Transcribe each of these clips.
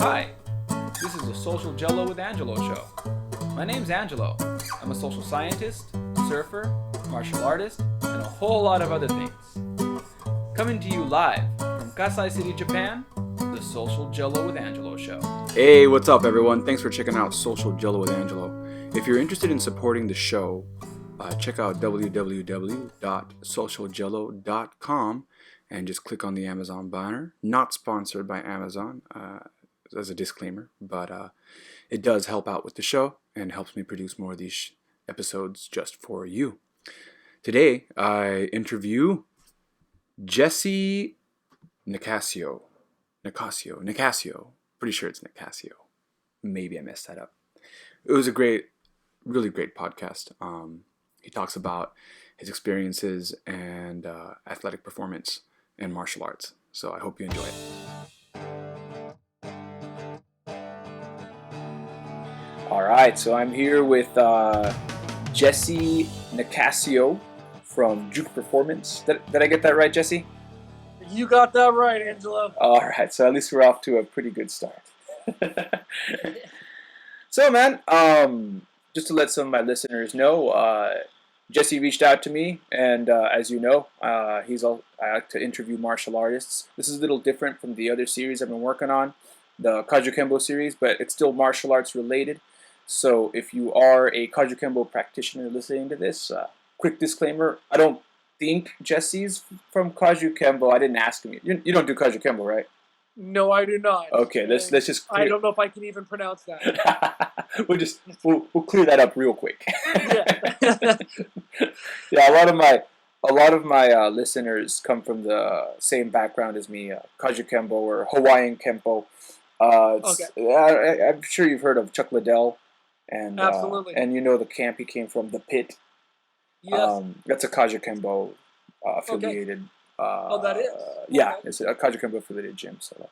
Hi, this is the Social Gelo with Angelo show. My name's Angelo. I'm a social scientist, surfer, martial artist, and a whole lot of other things. Coming to you live from Kasai City, Japan, the Social Gelo with Angelo show. Hey, what's up, everyone? Thanks for checking out Social Gelo with Angelo. If you're interested in supporting the show, check out www.socialgelo.com and just click on the Amazon banner. Not sponsored by Amazon, as a disclaimer, but it does help out with the show and helps me produce more of these episodes just for you. Today, I interview Jesse Nicassio. Pretty sure it's Nicassio. Maybe I messed that up. It was a really great podcast. He talks about his experiences and athletic performance in martial arts. So I hope you enjoy it. All right, so I'm here with Jesse Nicassio from Juke Performance. Did I get that right, Jesse? You got that right, Angelo. All right, so at least we're off to a pretty good start. So, man, just to let some of my listeners know, Jesse reached out to me, and as you know, I like to interview martial artists. This is a little different from the other series I've been working on, the Kajukembo series, but it's still martial arts related. So if you are a Kajukembo practitioner listening to this, quick disclaimer, I don't think Jesse's from Kajukembo. I didn't ask him. You don't do Kajukembo, right? No, I do not. Okay, let's just I don't know if I can even pronounce that. we'll clear that up real quick. Yeah. Yeah, a lot of my listeners come from the same background as me, Kajukembo or Hawaiian Kempo. I'm sure you've heard of Chuck Liddell, and Absolutely. And you know the camp he came from, the Pit. Yes. That's a Kajukembo affiliated. Okay. That is. Yeah, Okay. it's a Kajukembo affiliated gym. So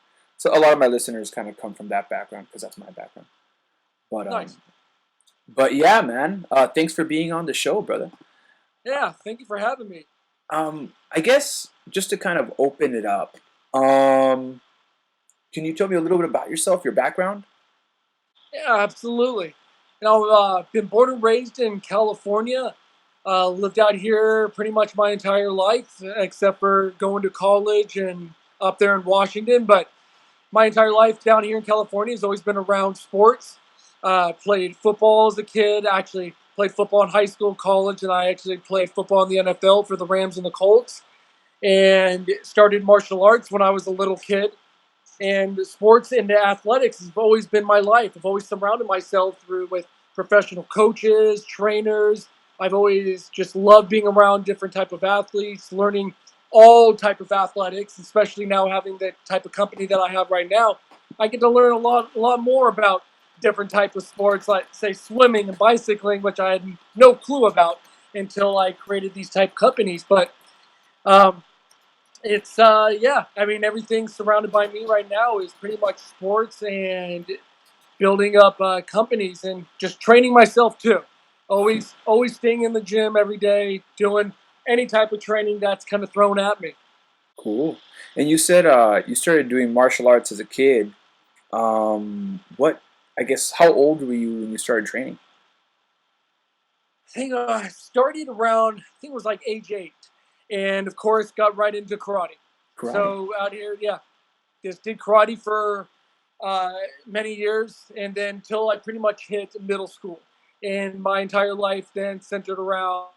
a lot of my listeners kind of come from that background because that's my background. But Nice. But yeah, man. Thanks for being on the show, brother. Yeah, thank you for having me. I guess just to kind of open it up, can you tell me a little bit about yourself, your background? Yeah, absolutely. I've been born and raised in California. Lived out here pretty much my entire life, except for going to college and up there in Washington. But my entire life down here in California has always been around sports. Played football as a kid. Actually played football in high school, college, and I actually played football in the NFL for the Rams and the Colts. And started martial arts when I was a little kid. And sports and athletics has always been my life. I've always surrounded myself with professional coaches, trainers. I've always just loved being around different type of athletes, learning all type of athletics, especially now having the type of company that I have right now. I get to learn a lot more about different type of sports, like say swimming and bicycling, which I had no clue about until I created these type companies. But it's yeah, I mean everything surrounded by me right now is pretty much sports and building up companies and just training myself too. Always staying in the gym every day, doing any type of training that's kind of thrown at me. Cool. And you said you started doing martial arts as a kid. I guess, how old were you when you started training? I think I started around, I think it was like age 8. And of course, got right into karate. Karate. So out here, yeah, just did karate for many years, and then until I pretty much hit middle school. And my entire life then centered around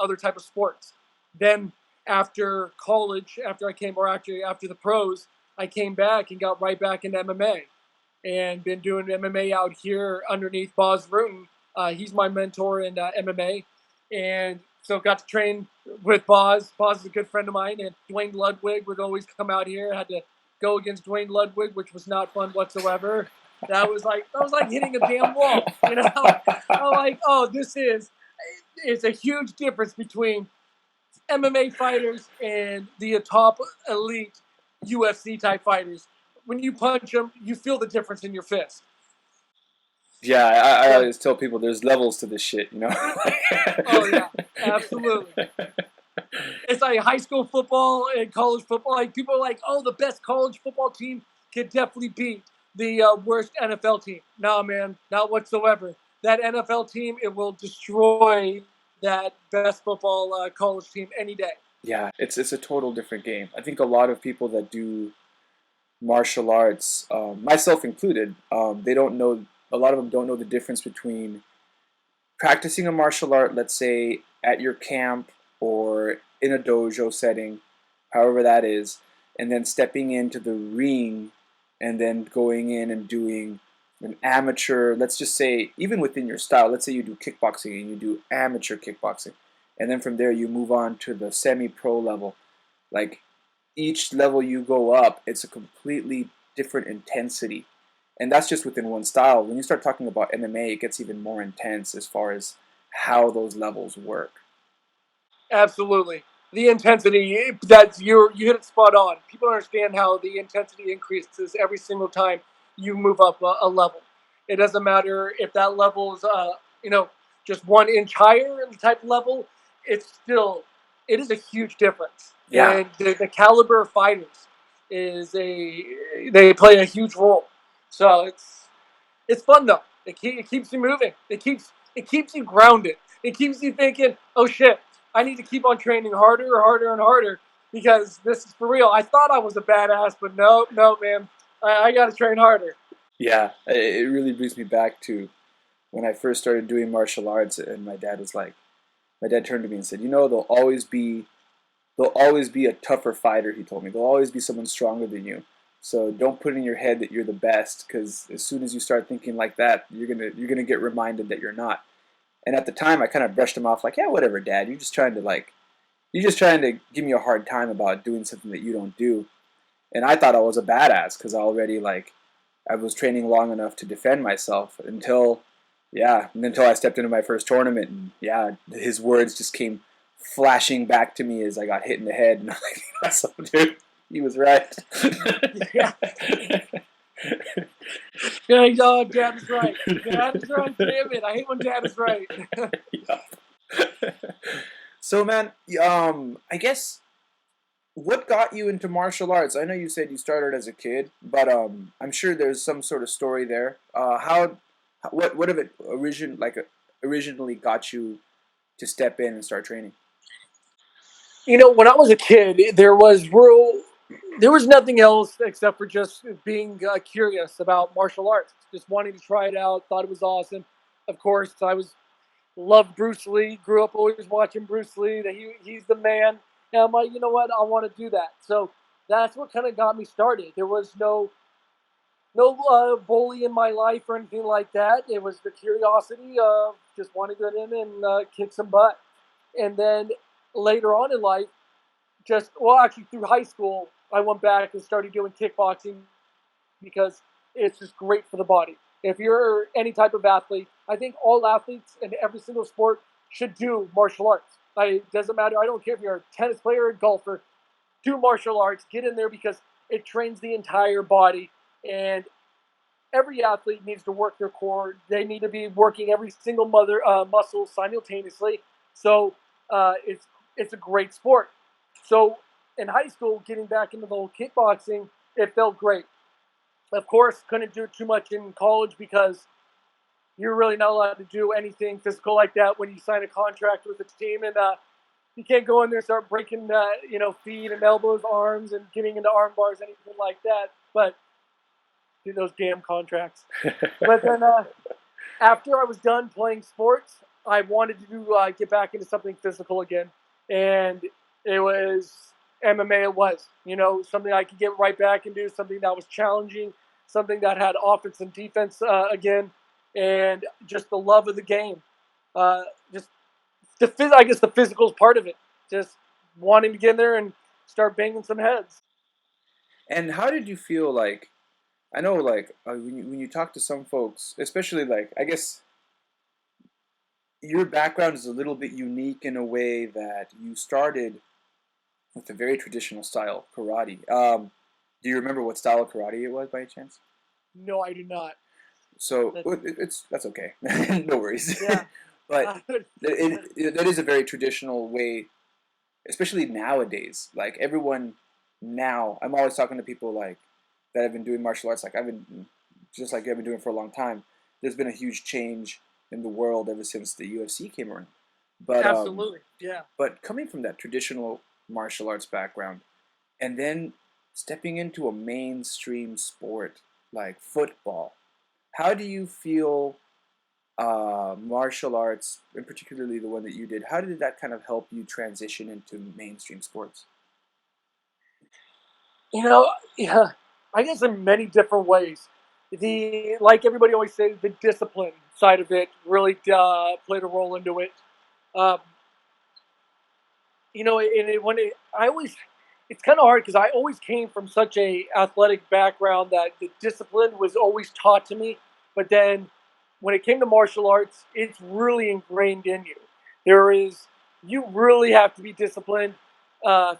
other type of sports. Then after college, after the pros, I came back and got right back into MMA, and been doing MMA out here underneath Boz Rutan. He's my mentor in MMA, and so got to train with Boz. Boz is a good friend of mine, and Dwayne Ludwig would always come out here. I had to go against Dwayne Ludwig, which was not fun whatsoever. That was like hitting a damn wall, you know. I'm like, oh, it's a huge difference between MMA fighters and the top elite UFC type fighters. When you punch them, you feel the difference in your fist. Yeah, I always tell people there's levels to this shit, you know? Oh, yeah, absolutely. It's like high school football and college football. Like people are like, oh, the best college football team could definitely beat the worst NFL team. No, man, not whatsoever. That NFL team, it will destroy that best football college team any day. Yeah, it's a total different game. I think a lot of people that do martial arts, myself included, they don't know. A lot of them don't know the difference between practicing a martial art, let's say at your camp or in a dojo setting, however that is, and then stepping into the ring and then going in and doing an amateur, let's just say, even within your style, let's say you do kickboxing and you do amateur kickboxing, and then from there you move on to the semi pro level. Like each level you go up, it's a completely different intensity. And that's just within one style. When you start talking about MMA, it gets even more intense as far as how those levels work. Absolutely. The intensity, that's you hit it spot on. People don't understand how the intensity increases every single time you move up a level. It doesn't matter if that level is you know just 1 inch higher type level. It's still it is a huge difference, Yeah, and the caliber of fighters is a they play a huge role. So it's fun though. It keeps you moving. It keeps you grounded. It keeps you thinking, oh shit, I need to keep on training harder, harder, and harder because this is for real. I thought I was a badass, but no, no, man, I got to train harder. yeah. It really brings me back to when I first started doing martial arts, and my dad was like, my dad turned to me and said, there'll always be a tougher fighter. He told me there'll always be someone stronger than you. So don't put in your head that you're the best, because as soon as you start thinking like that, you're gonna get reminded that you're not. And at the time, I kind of brushed him off like, yeah, whatever, Dad. You're just trying to give me a hard time about doing something that you don't do. And I thought I was a badass because I was training long enough to defend myself until I stepped into my first tournament, and yeah, his words just came flashing back to me as I got hit in the head, and I'm like, that's so dude, he was right. Yeah, yeah, oh, dad is right. Dad is right. Damn it, I hate when dad is right. Yeah. So man, I guess what got you into martial arts? I know you said you started as a kid, but I'm sure there's some sort of story there. What of it originally got you to step in and start training? When I was a kid, there was nothing else except for just being curious about martial arts, just wanting to try it out. Thought it was awesome. Of course, I was loved Bruce Lee. Grew up always watching Bruce Lee. That he's the man. And I'm like, you know what? I want to do that. So that's what kind of got me started. There was no bully in my life or anything like that. It was the curiosity of just wanting to get in and kick some butt. And then later on in life, actually through high school, I went back and started doing kickboxing because it's just great for the body. If you're any type of athlete, I think all athletes in every single sport should do martial arts. It doesn't matter. I don't care if you're a tennis player or a golfer. Do martial arts. Get in there because it trains the entire body. And every athlete needs to work their core. They need to be working every single muscle simultaneously. So it's a great sport. So in high school, getting back into the whole kickboxing, it felt great. Of course, couldn't do it too much in college because you're really not allowed to do anything physical like that when you sign a contract with a team, and you can't go in there and start breaking, feet and elbows, arms, and getting into arm bars, anything like that. But do those damn contracts. But then after I was done playing sports, I wanted to get back into something physical again, and it was MMA. It was, something I could get right back into, something that was challenging, something that had offense and defense again, and just the love of the game. Just I guess the physical is part of it. Just wanting to get in there and start banging some heads. And how did you feel like? I know, like when you talk to some folks, especially like I guess your background is a little bit unique in a way that you started with a very traditional style karate. Do you remember what style of karate it was by any chance? No, I do not. So that's okay, no worries. Yeah. But that is a very traditional way, especially nowadays. Like everyone now, I'm always talking to people like that have been doing martial arts, like I've been, just like I've been doing for a long time, there's been a huge change in the world ever since the UFC came around. But Absolutely, yeah. but coming from that traditional martial arts background and then stepping into a mainstream sport like football, how do you feel martial arts, and particularly the one that you did, how did that kind of help you transition into mainstream sports? You know, yeah, I guess in many different ways. The like everybody always says, the discipline side of it really played a role into it. Um, I always, it's kind of hard because I always came from such a athletic background that the discipline was always taught to me. But then when it came to martial arts, it's really ingrained in you. There is, you really have to be disciplined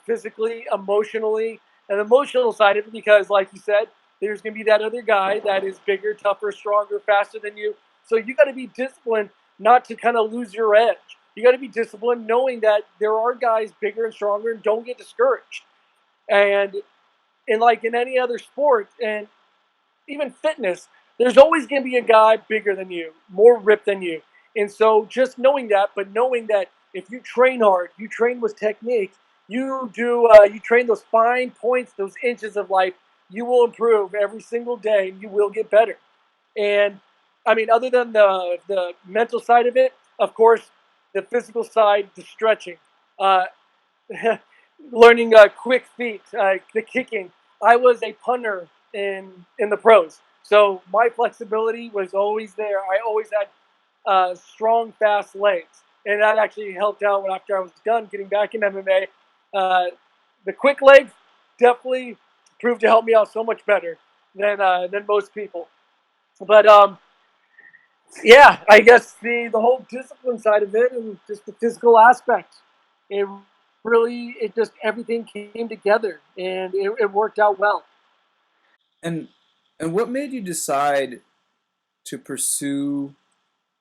physically, emotionally, and the emotional side of it because, like you said, there's going to be that other guy that is bigger, tougher, stronger, faster than you. So you got to be disciplined not to kind of lose your edge. You got to be disciplined knowing that there are guys bigger and stronger and don't get discouraged. And like in any other sport, and even fitness, there's always going to be a guy bigger than you, more ripped than you. And so just knowing that, but knowing that if you train hard, you train with technique, you train those fine points, those inches of life, you will improve every single day and you will get better. And I mean, other than the mental side of it, of course, the physical side, the stretching, uh, learning quick feet, the kicking. I was a punter in the pros, so my flexibility was always there. I always had strong, fast legs, and that actually helped out after I was done getting back in MMA. The quick legs definitely proved to help me out so much better than most people. But yeah, I guess the whole discipline side of it and just the physical aspect, it it just everything came together and it worked out well. And what made you decide to pursue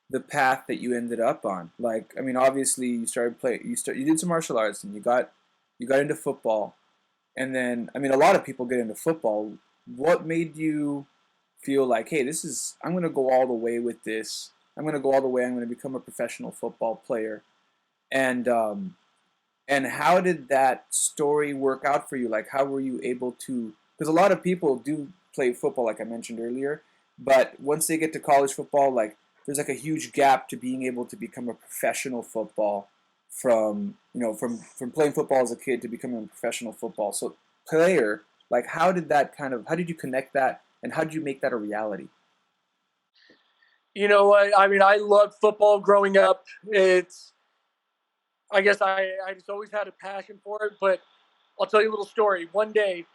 the path that you ended up on? Like, I mean, obviously you did some martial arts and you got into football. And then, I mean, a lot of people get into football. What made you feel like, hey, I'm going to go all the way with this. I'm going to go all the way. I'm going to become a professional football player. And how did that story work out for you? Like, how were you able to? Because a lot of people do play football, like I mentioned earlier, but once they get to college football, like there's like a huge gap to being able to become a professional football from from playing football as a kid to becoming a professional football. So player, like how did you connect that and how did you make that a reality? You know, I mean, I loved football growing up. I guess I just always had a passion for it. But I'll tell you a little story. One day,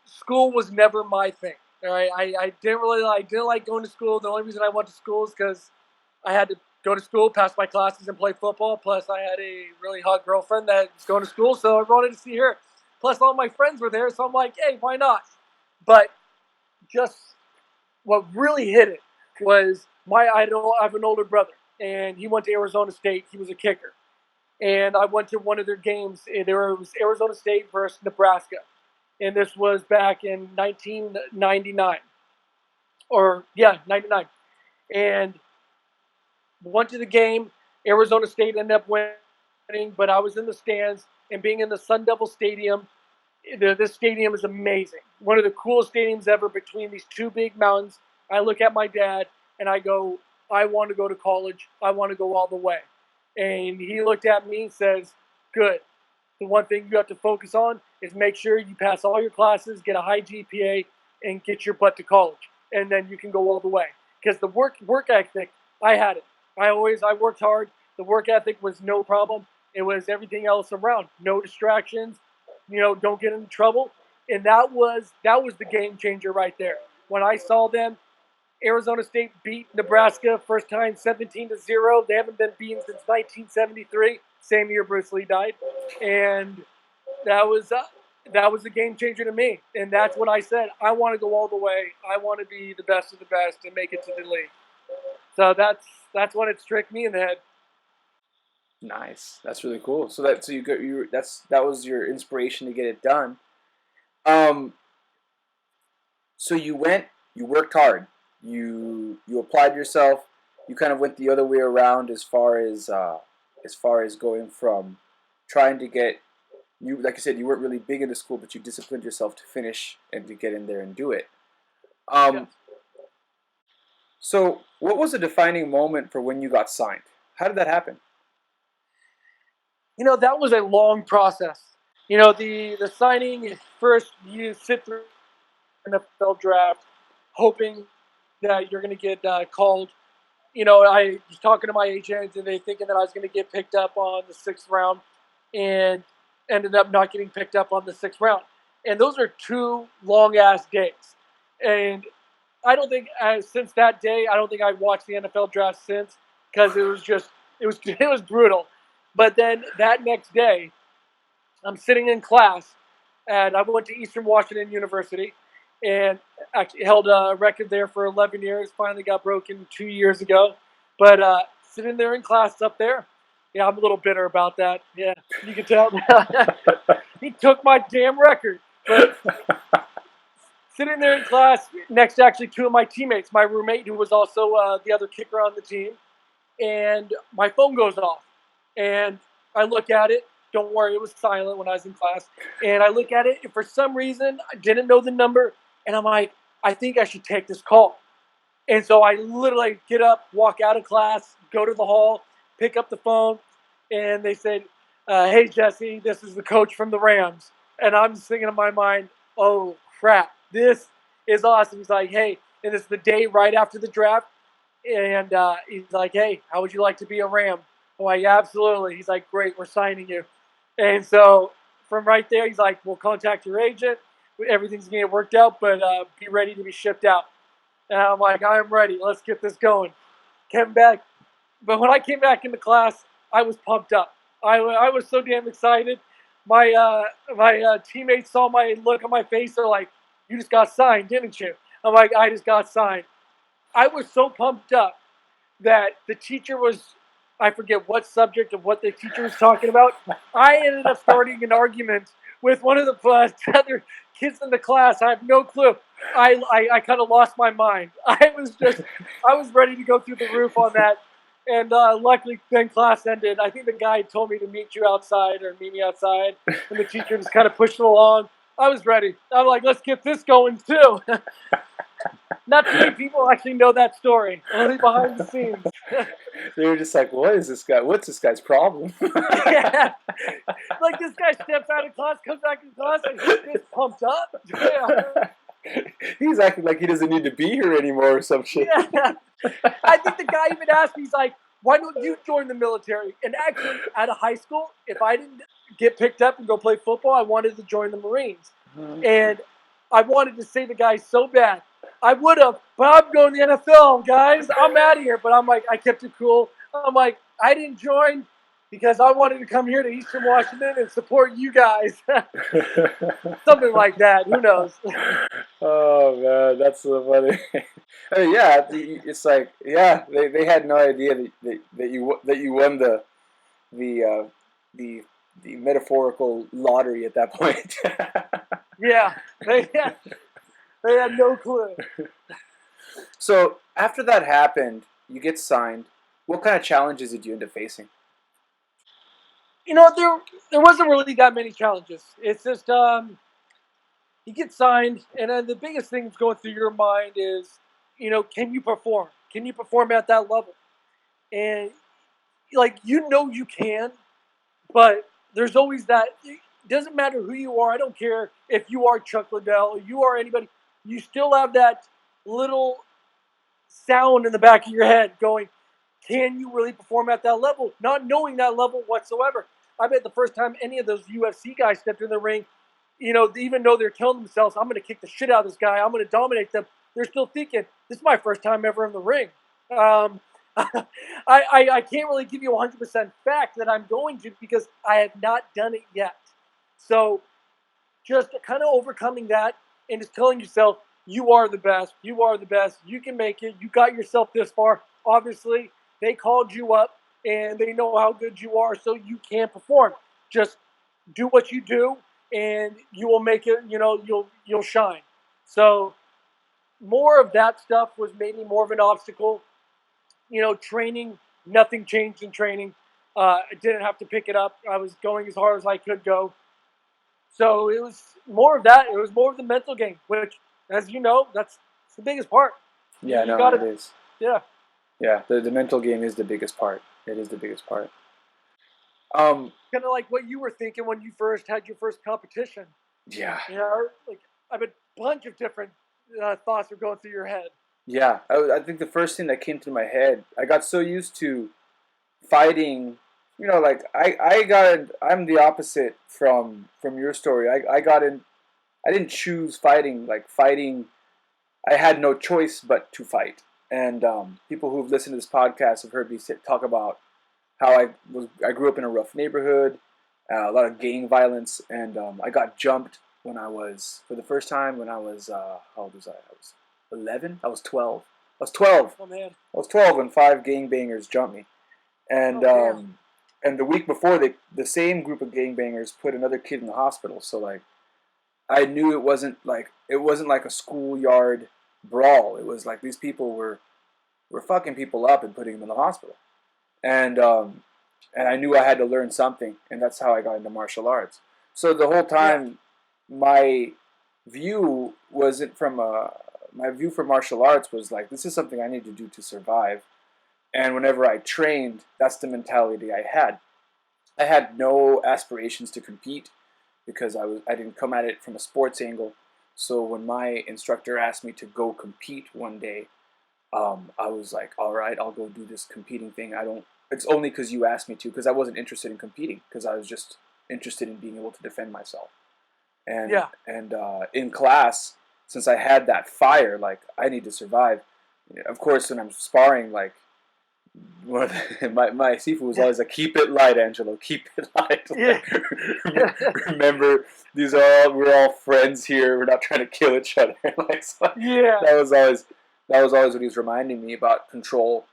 school was never my thing. All right, I didn't like going to school. The only reason I went to school is because I had to go to school, pass my classes, and play football. Plus, I had a really hot girlfriend that was going to school, so I wanted to see her. Plus, all my friends were there, so I'm like, hey, why not? But just what really hit it was I have an older brother, and he went to Arizona State. He was a kicker, and I went to one of their games. There was Arizona State versus Nebraska, and this was back in 1999, or yeah, 99, and went to the game. Arizona State ended up winning, but I was in the stands and being in the Sun Devil Stadium. This stadium is amazing. One of the coolest stadiums ever between these two big mountains. I look at my dad and I go, I want to go to college. I want to go all the way. And he looked at me and says, good. The one thing you have to focus on is make sure you pass all your classes, get a high GPA, and get your butt to college. And then you can go all the way. Because the work ethic, I had it. I worked hard. The work ethic was no problem. It was everything else around. No distractions. Don't get into trouble. And that was the game changer right there. When I saw them, Arizona State beat Nebraska first time 17-0. They haven't been beaten since 1973, same year Bruce Lee died, and that was uh, that was a game changer to me. And that's when I said I want to go all the way. I want to be the best of the best and make it to the league. So that's when it struck me in the head. Nice. That's really cool. So that was your inspiration to get it done. Um, So you went, you worked hard, you applied yourself, you kind of went the other way around as far as going from trying to get you, like I said, you weren't really big into school, but you disciplined yourself to finish and to get in there and do it. Yes. Um, so what was the defining moment for when you got signed? How did that happen? That was a long process. The signing first, you sit through an NFL draft, hoping that you're going to get called. I was talking to my agent, and they thinking that I was going to get picked up on the 6th round, and ended up not getting picked up on the 6th round. And those are 2 long-ass days. And I don't think, since that day, I don't think I've watched the NFL draft since, because it was brutal. But then that next day, I'm sitting in class, and I went to Eastern Washington University, and actually held a record there for 11 years. Finally got broken 2 years ago, but sitting there in class up there, yeah, I'm a little bitter about that. Yeah, you can tell. He took my damn record. But sitting there in class next to actually 2 of my teammates, my roommate who was also the other kicker on the team, and my phone goes off, and I look at it. Don't worry, it was silent when I was in class. And I look at it, and for some reason, I didn't know the number, and I'm like, I think I should take this call. And so I literally get up, walk out of class, go to the hall, pick up the phone, and they said, "Hey Jesse, this is the coach from the Rams." And I'm just thinking in my mind, "Oh crap, this is awesome." He's like, "Hey," and it's the day right after the draft. And he's like, "Hey, how would you like to be a Ram?" I'm like, "Yeah, absolutely." He's like, "Great, we're signing you." And so from right there, he's like, "We'll contact your agent. Everything's getting worked out, but be ready to be shipped out." And I'm like, "I'm ready. Let's get this going." Came back. But when I came back into class, I was pumped up. I was so damn excited. My teammates saw my look on my face. They're like, "You just got signed, didn't you?" I'm like, "I just got signed." I was so pumped up that the teacher was, I forget what subject of what the teacher was talking about. I ended up starting an argument with one of the other kids in the class. I have no clue. I kind of lost my mind. I was ready to go through the roof on that. And luckily, then class ended. I think the guy told me to meet you outside or meet me outside. And the teacher just kind of pushed it along. I was ready. I'm like, let's get this going too. Not too many people actually know that story, only behind the scenes. They were just like, "What is this guy? What's this guy's problem?" Yeah. Like this guy steps out of class, comes back in class, and he's pumped up. Yeah. He's acting like he doesn't need to be here anymore or some shit. Yeah. I think the guy even asked me, he's like, "Why don't you join the military?" And actually, out of high school, if I didn't get picked up and go play football, I wanted to join the Marines. And I wanted to say the guy so bad. I would have, but I'm going to the NFL, guys. I'm out of here. But I'm like, I kept it cool. I'm like, I didn't join because I wanted to come here to Eastern Washington and support you guys. Something like that. Who knows? Oh man, that's so funny. I mean, yeah, it's like, yeah, they had no idea that you won the the the metaphorical lottery at that point. Yeah. They had no clue. So after that happened, you get signed. What kind of challenges did you end up facing? There wasn't really that many challenges. It's just you get signed, and then the biggest thing that's going through your mind is, can you perform? Can you perform at that level? And like you can, but there's always that. It doesn't matter who you are. I don't care if you are Chuck Liddell or you are anybody. You still have that little sound in the back of your head going, can you really perform at that level? Not knowing that level whatsoever. I bet the first time any of those UFC guys stepped in the ring, even though they're telling themselves, I'm going to kick the shit out of this guy, I'm going to dominate them, they're still thinking, this is my first time ever in the ring. I can't really give you 100% fact that I'm going to because I have not done it yet. So just kind of overcoming that and just telling yourself, you are the best, you are the best, you can make it, you got yourself this far. Obviously, they called you up and they know how good you are, so you can perform. Just do what you do and you will make it, you'll shine. So more of that stuff was maybe more of an obstacle. Training, nothing changed in training. I didn't have to pick it up. I was going as hard as I could go. So it was more of that. It was more of the mental game, which, as you know, that's the biggest part. Yeah, You no, gotta, it is. yeah. Yeah, the mental game is the biggest part. It is the biggest part. Um, Kind of like what you were thinking when you first had your first competition. yeah, Like I mean, a bunch of different thoughts were going through your head. yeah. I think the first thing that came to my head, I got so used to fighting. Like I'm the opposite from your story. I got in. I didn't choose fighting. Like fighting, I had no choice but to fight. And people who've listened to this podcast have heard me talk about how I grew up in a rough neighborhood, a lot of gang violence, and I got jumped when I was for the first time when I was how old was I? I was 11. I was 12. I was 12. Oh man. I was 12 when five gangbangers jumped me, and Oh, damn. and the week before the same group of gangbangers put another kid in the hospital. So like I knew it wasn't like a schoolyard brawl. It was like these people were fucking people up and putting them in the hospital, and I knew I had to learn something, and that's how I got into martial arts. So the whole Yeah. time, my view wasn't from my view for martial arts was like this is something I need to do to survive. And whenever I trained, that's the mentality I had. I had no aspirations to compete because I didn't come at it from a sports angle. So when my instructor asked me to go compete one day, I was like, all right, I'll go do this competing thing. I don't. It's only because you asked me to, because I wasn't interested in competing, because I was just interested in being able to defend myself. And Yeah. in class, since I had that fire, like I need to survive. Of course, when I'm sparring, like my Sifu was always like, keep it light, Angelo, keep it light. Yeah. Remember, we're all friends here. We're not trying to kill each other. Like, so Yeah. that was always what he was reminding me about control.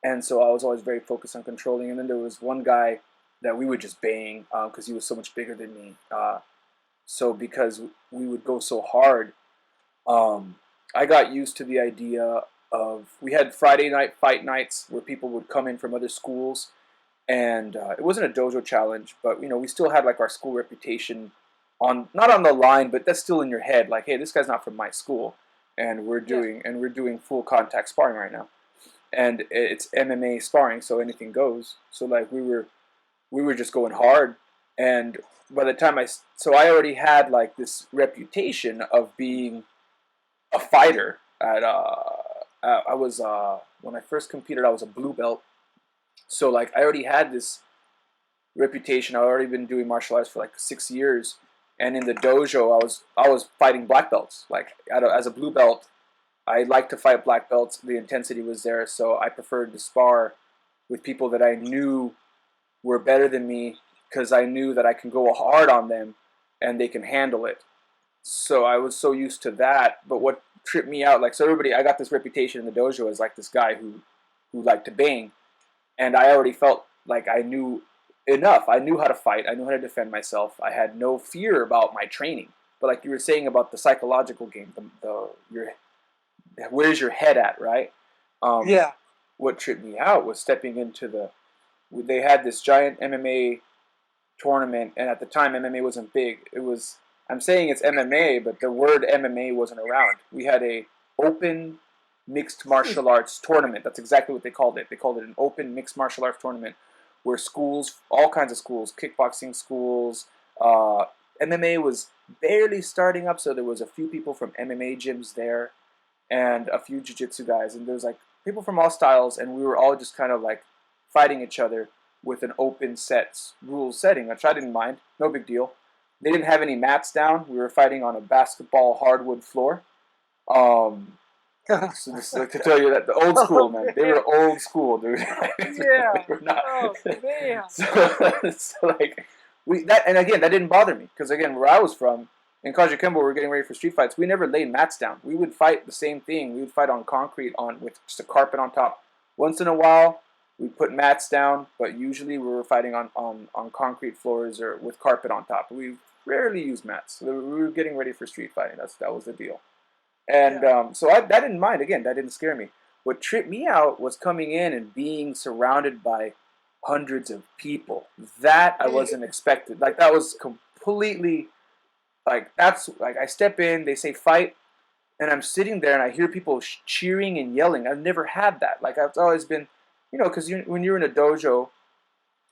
And so I was always very focused on controlling. And then there was one guy that we would just bang because he was so much bigger than me. So because we would go so hard, I got used to the idea of we had Friday night fight nights where people would come in from other schools, and it wasn't a dojo challenge, but we still had like our school reputation on not on the line, but that's still in your head. Like, hey, this guy's not from my school, and we're Yeah. doing full contact sparring right now, and it's MMA sparring, so anything goes. So like we were just going hard, and by the time I already had like this reputation of being a fighter at I was when I first competed I was a blue belt, so like I already had this reputation. I've already been doing martial arts for like 6 years, and in the dojo I was fighting black belts. Like as a blue belt, I like to fight black belts. The intensity was there, so I preferred to spar with people that I knew were better than me because I knew that I can go hard on them and they can handle it. So I was so used to that. But what tripped me out, like, so everybody, I got this reputation in the dojo as like this guy who liked to bang, and I already felt like I knew enough. I knew how to fight. I knew how to defend myself. I had no fear about my training. But like you were saying about the psychological game, where's your head at, right? Um, Yeah. what tripped me out was stepping into they had this giant MMA tournament, and at the time MMA wasn't big. I'm saying it's MMA, but the word MMA wasn't around. We had a open mixed martial arts tournament. That's exactly what they called it. They called it an open mixed martial arts tournament where schools, all kinds of schools, kickboxing schools, MMA was barely starting up, so there was a few people from MMA gyms there and a few jiu-jitsu guys, and there was like people from all styles, and we were all just kind of like fighting each other with an open rules setting, which I didn't mind. No big deal. They didn't have any mats down. We were fighting on a basketball hardwood floor. So just like to tell you that the old school, man, they were old school, dude. Yeah. We were not. Oh man. So like and again that didn't bother me because again where I was from in Kajikembo, we were getting ready for street fights. We never laid mats down. We would fight the same thing. We would fight on concrete with just a carpet on top. Once in a while, we put mats down, but usually we were fighting on concrete floors or with carpet on top. We rarely used mats. So we were getting ready for street fighting. That was the deal. And so that didn't mind. Again, that didn't scare me. What tripped me out was coming in and being surrounded by hundreds of people. That I wasn't expected. Like that was completely like that's like I step in, they say fight, and I'm sitting there and I hear people cheering and yelling. I've never had that. Like I've always been, because when you're in a dojo,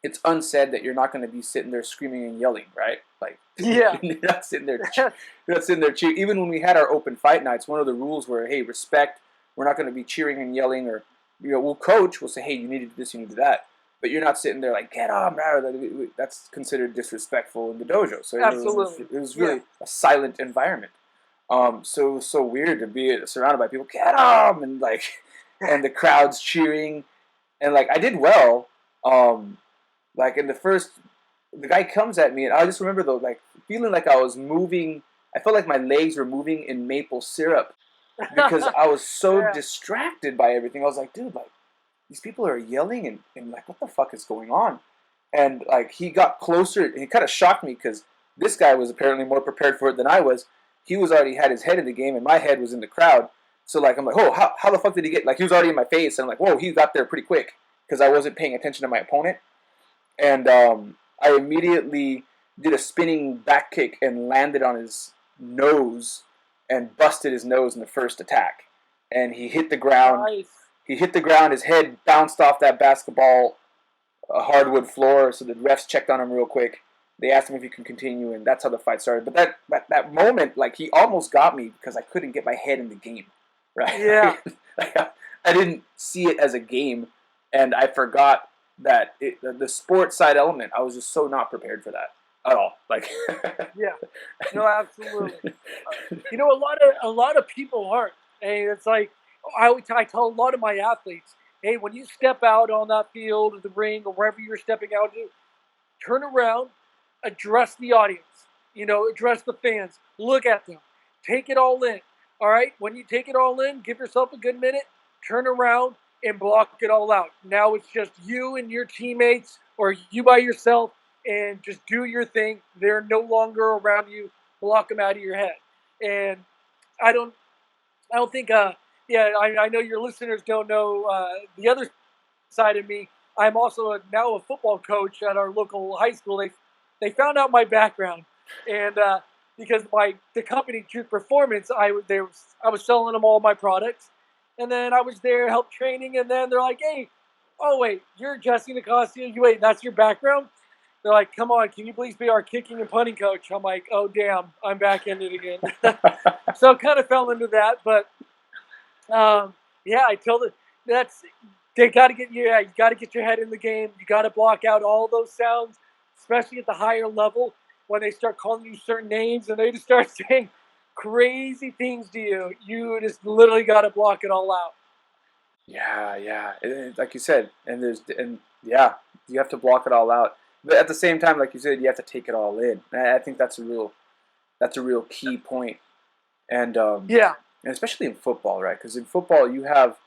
it's unsaid that you're not going to be sitting there screaming and yelling, right? Like Yeah. you're not sitting there. You're not sitting there cheering. Even when we had our open fight nights, one of the rules were, hey, respect. We're not going to be cheering and yelling, or we'll coach. We'll say, hey, you need to do this, you need to do that. But you're not sitting there like, get on, bro. That's considered disrespectful in the dojo. So Absolutely. It was really a silent environment. So it was so weird to be surrounded by people, get on, and like, and the crowd's cheering, and like I did well. Like in the first, the guy comes at me, and I just remember though, like feeling like I was moving. I felt like my legs were moving in maple syrup because I was so distracted by everything. I was like, dude, like these people are yelling and like, what the fuck is going on? And like he got closer, and he kind of shocked me because this guy was apparently more prepared for it than I was. He was already had his head in the game, and my head was in the crowd. So like I'm like, oh, how the fuck did he get? Like he was already in my face, and I'm like, whoa, he got there pretty quick because I wasn't paying attention to my opponent. And I immediately did a spinning back kick and landed on his nose and busted his nose in the first attack. And he hit the ground. Nice. He hit the ground. His head bounced off that basketball hardwood floor. So the refs checked on him real quick. They asked him if he could continue, and that's how the fight started. But that moment, like he almost got me because I couldn't get my head in the game, right? Yeah. Like, I didn't see it as a game, and I forgot that the sports side element. I was just so not prepared for that at all. Like, Yeah, no, absolutely. A lot of people aren't. Hey, it's like I tell a lot of my athletes, hey, when you step out on that field or the ring or wherever you're stepping out to, turn around, address the audience. Address the fans. Look at them. Take it all in. All right. When you take it all in, give yourself a good minute. Turn around and block it all out. Now it's just you and your teammates, or you by yourself, and just do your thing. They're no longer around you. Block them out of your head. And I don't think. I know your listeners don't know the other side of me. I'm also now a football coach at our local high school. They found out my background, and because the company Truth Performance, I was selling them all my products, and then I was there help training, and then they're like, hey, oh wait, you're Jesse Nicassio. Wait, that's your background? They're like, come on, can you please be our kicking and punting coach? I'm like, oh damn, I'm back in it again. So I kind of fell into that, but I told it they got to get you got to get your head in the game. You got to block out all those sounds, especially at the higher level when they start calling you certain names and they just start saying crazy things to you. You just literally got to block it all out. Yeah. Like you said, you have to block it all out. But at the same time, like you said, you have to take it all in. And I think that's a real key point. And and especially in football, right? Because in football, you have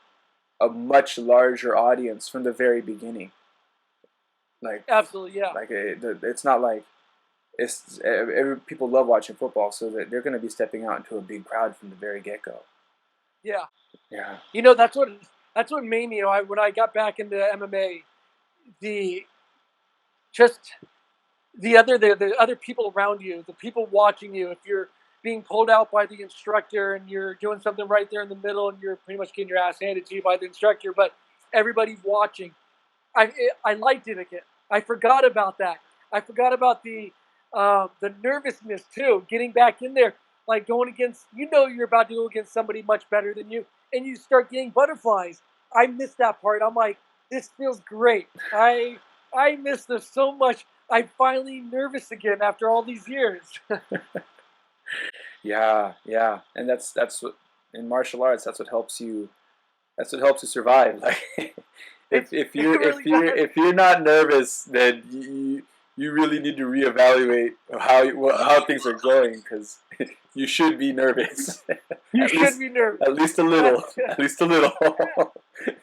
a much larger audience from the very beginning. Like absolutely, yeah. Like it's not like people love watching football, so that they're going to be stepping out into a big crowd from the very get go. Yeah. Yeah. That's what made me. When I got back into MMA, the other people around you, the people watching you, if you're being pulled out by the instructor and you're doing something right there in the middle and you're pretty much getting your ass handed to you by the instructor, but everybody's watching. I liked it again. I forgot about that. I forgot about the nervousness too, getting back in there, like going against, you're about to go against somebody much better than you, and you start getting butterflies. I missed that part. I'm like, this feels great. I miss this so much. I'm finally nervous again after all these years. Yeah, and that's what in martial arts. That's what helps you. That's what helps you survive. Like, if you're not nervous, then you really need to reevaluate how things are going, because you should be nervous. You should be nervous. At least a little. At least a little.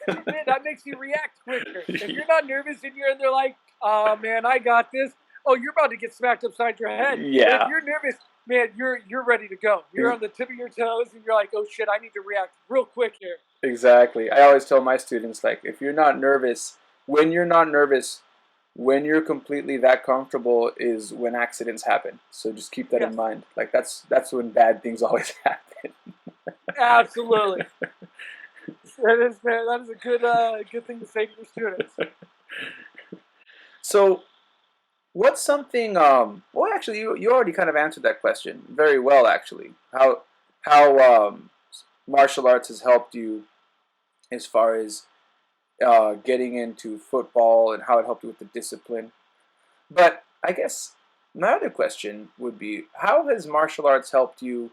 That makes you react quicker. If you're not nervous and you're in there like, oh man, I got this, oh, you're about to get smacked upside your head. But if Yeah, you're nervous, man, you're ready to go. You're on the tip of your toes, and you're like, oh shit, I need to react real quick here. exactly. I always tell my students, like, if you're not nervous, when you're not nervous, when you're completely that comfortable is when accidents happen. So just keep that in Yes, mind. Like that's when bad things always happen. absolutely. That is, man. That is a good thing to say to your students. So what's something well actually you already kind of answered that question very well actually. How martial arts has helped you as far as getting into football and how it helped you with the discipline. But I guess my other question would be how has martial arts helped you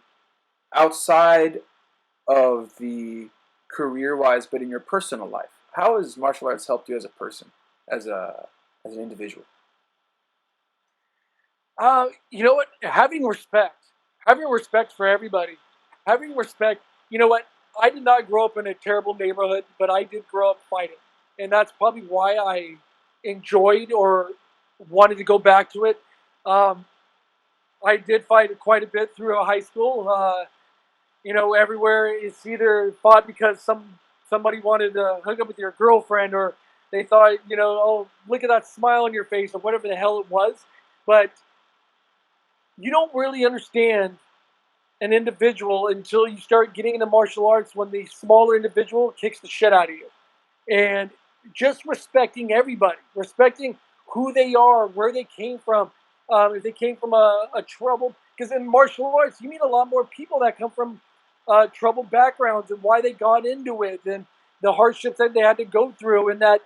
outside of the career wise, but in your personal life? How has martial arts helped you as a person, as an individual? You know what? Having respect for everybody, having respect. You know what? I did not grow up in a terrible neighborhood, but I did grow up fighting, and that's probably why I enjoyed or wanted to go back to it. Um, I did fight quite a bit through high school. Everywhere it's either fought because somebody wanted to hook up with your girlfriend, or they thought, oh, look at that smile on your face, or whatever the hell it was. But you don't really understand an individual until you start getting into martial arts when the smaller individual kicks the shit out of you. And just respecting everybody, respecting who they are, where they came from. If they came from a troubled, because in martial arts, you meet a lot more people that come from troubled backgrounds and why they got into it and the hardships that they had to go through. And that,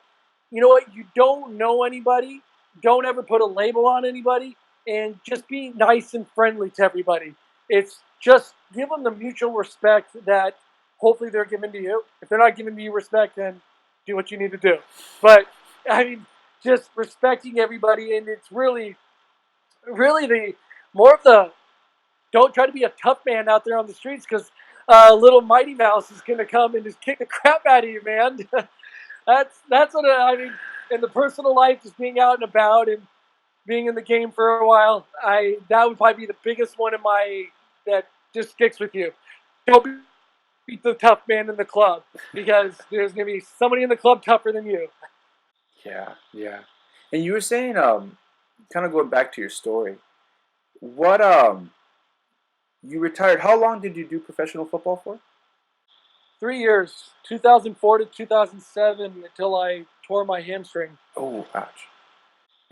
you know what, you don't know anybody, don't ever put a label on anybody, and just be nice and friendly to everybody. It's just give them the mutual respect that hopefully they're giving to you. If they're not giving you respect, then do what you need to do. But I mean, just respecting everybody, and it's really the more of the don't try to be a tough man out there on the streets because little Mighty Mouse is going to come and just kick the crap out of you, man. That's what I mean. In the personal life, just being out and about and being in the game for a while, I that would probably be the biggest one in my that just sticks with you. Don't be the tough man in the club because there's going to be somebody in the club tougher than you. Yeah, yeah. And you were saying, kind of going back to your story, what you retired. How long did you do professional football for? 3 years, 2004 to 2007, until I tore my hamstring. Oh, ouch.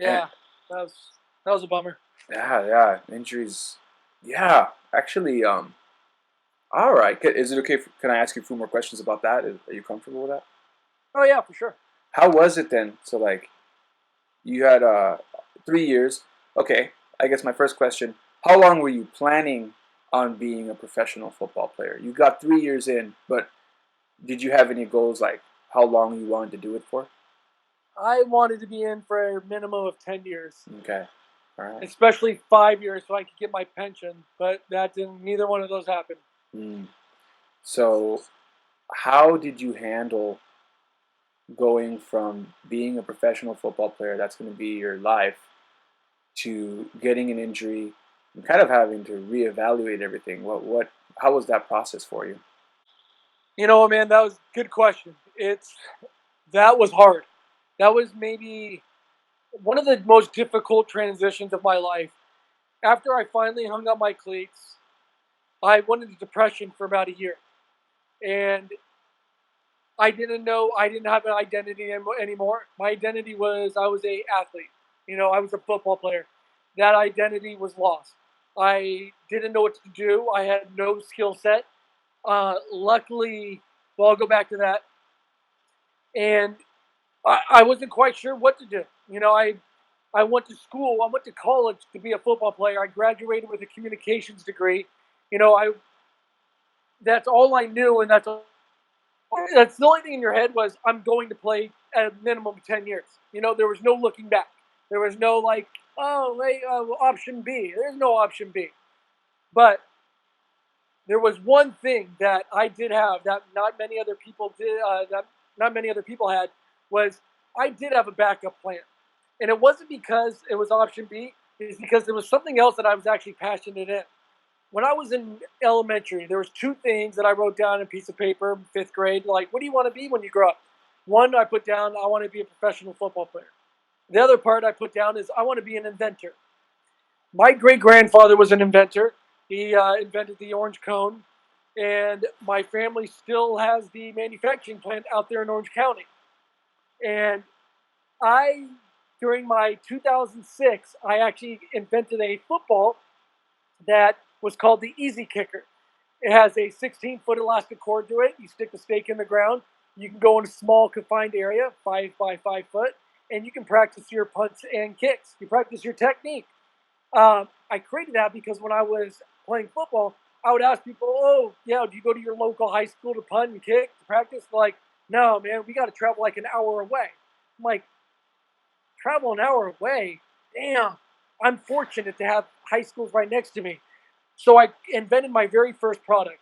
And Yeah, that was that was a bummer. yeah, yeah, injuries. Yeah, actually, all right. Is it okay? Can I ask you a few more questions about that? Are you comfortable with that? Oh yeah, for sure. How was it then? So like, you had 3 years. Okay, I guess my first question: how long were you planning on being a professional football player? You got 3 years in, but did you have any goals like how long you wanted to do it for? I wanted to be in for a minimum of 10 years, Okay, all right. especially 5 years, so I could get my pension. But that didn't. Neither one of those happened. Mm. So, how did you handle going from being a professional football player, that's going to be your life, to getting an injury and kind of having to reevaluate everything? How was that process for you? Man, that was a good question. That was hard. That was maybe one of the most difficult transitions of my life. After I finally hung up my cleats, I went into depression for about a year, and I didn't know I didn't have an identity anymore. My identity was I was a athlete. I was a football player. That identity was lost. I didn't know what to do. I had no skill set. Luckily, well, I'll go back to that. And I wasn't quite sure what to do. I went to school. I went to college to be a football player. I graduated with a communications degree. I That's all I knew, and that's the only thing in your head was I'm going to play at a minimum of 10 years. There was no looking back. There was no like, oh, wait, option B. There's no option B. But there was one thing that I did have that not many other people did. That not many other people had was I did have a backup plan, And it wasn't because it was option B. It's because there was something else that I was actually passionate in. When I was in elementary, there was two things that I wrote down on a piece of paper in 5th grade. Like, what do you want to be when you grow up? One, I put down, I want to be a professional football player. The other part I put down is I want to be an inventor. My great-grandfather was an inventor. He invented the orange cone. And my family still has the manufacturing plant out there in Orange County. And during my 2006, I actually invented a football that was called the Easy Kicker. It has a 16-foot elastic cord to it. You stick the stake in the ground. You can go in a small confined area, 5 by 5 foot, and you can practice your punts and kicks. You practice your technique. I created that because when I was playing football, I would ask people, "Oh, yeah, do you go to your local high school to punt and kick to practice?" They're like, "No, man, we got to travel like an hour away." I'm like, "Travel an hour away? Damn, I'm fortunate to have high schools right next to me." So I invented my very first product.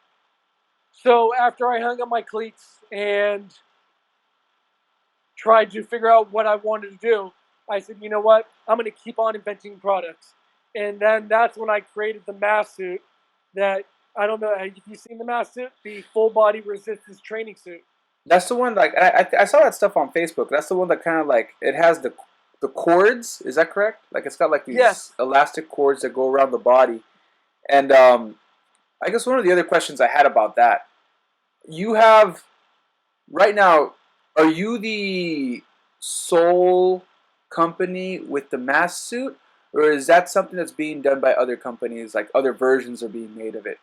So after I hung up my cleats and tried to figure out what I wanted to do, I said, you know what? I'm going to keep on inventing products. And then that's when I created the mass suit that, I don't know, have you seen the mass suit? The full body resistance training suit. That's the one. Like I saw that stuff on Facebook. That's the one that kind of like it has the cords. Is that correct? Like it's got like these Yes. elastic cords that go around the body. And I guess one of the other questions I had about that, you have right now, are you the sole company with the mask suit, or is that something that's being done by other companies, like other versions are being made of it?